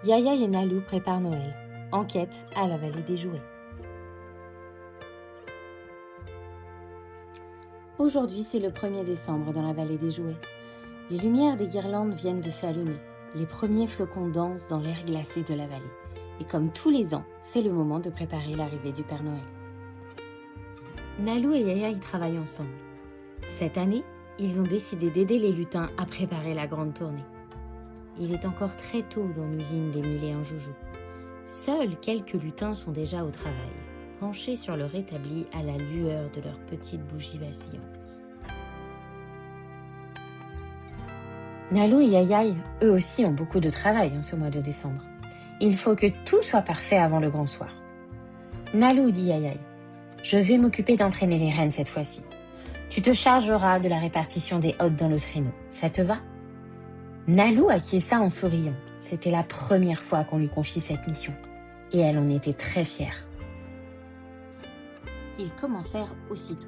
Yaya et Nalou préparent Noël. Enquête à la vallée des jouets. Aujourd'hui, c'est le 1er décembre dans la vallée des jouets. Les lumières des guirlandes viennent de s'allumer. Les premiers flocons dansent dans l'air glacé de la vallée. Et comme tous les ans, c'est le moment de préparer l'arrivée du Père Noël. Nalou et Yaya y travaillent ensemble. Cette année, ils ont décidé d'aider les lutins à préparer la grande tournée. Il est encore très tôt dans l'usine des Mille et un Joujoux. Seuls quelques lutins sont déjà au travail, penchés sur leur établi à la lueur de leurs petites bougies vacillantes. Nalou et Yaya, eux aussi, ont beaucoup de travail en ce mois de décembre. Il faut que tout soit parfait avant le grand soir. Nalou, dit Yaya, je vais m'occuper d'entraîner les rennes cette fois-ci. Tu te chargeras de la répartition des hôtes dans le traîneau. Ça te va ? Nalou acquiesça en souriant. C'était la première fois qu'on lui confie cette mission. Et elle en était très fière. Ils commencèrent aussitôt.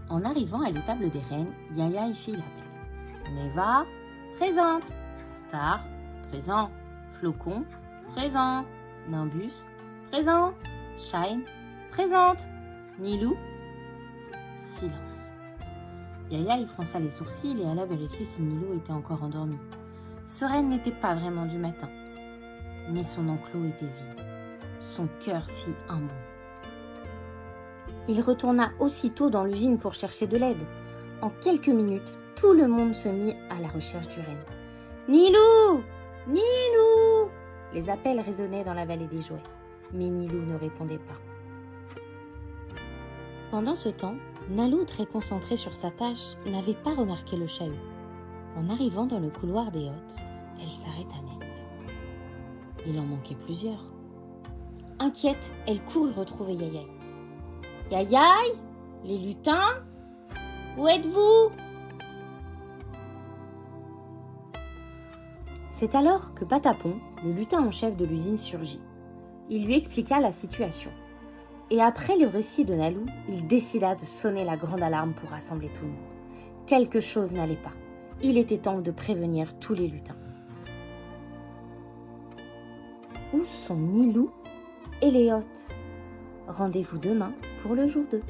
En arrivant à l'étable des rennes, Yaya y fit l'appel. Neva, présente. Star, présent. Flocon, présent. Nimbus, présent. Shine, présente. Nilou, silence. Yaya y fronça les sourcils et alla vérifier si Nilou était encore endormi. Ce renne n'était pas vraiment du matin, mais son enclos était vide. Son cœur fit un bond. Il retourna aussitôt dans l'usine pour chercher de l'aide. En quelques minutes, tout le monde se mit à la recherche du renne. « Nilou ! Nilou !» Les appels résonnaient dans la vallée des jouets, mais Nilou ne répondait pas. Pendant ce temps, Nalou, très concentrée sur sa tâche, n'avait pas remarqué le chahut. En arrivant dans le couloir des hôtes, elle s'arrêta net. Il en manquait plusieurs. Inquiète, elle courut retrouver Yaya. « Yaya, les lutins, où êtes-vous » C'est alors que Patapon, le lutin en chef de l'usine, surgit. Il lui expliqua la situation. Et après le récit de Nalou, il décida de sonner la grande alarme pour rassembler tout le monde. Quelque chose n'allait pas. Il était temps de prévenir tous les lutins. Où sont Nilou et les hôtes ? Rendez-vous demain pour le jour 2.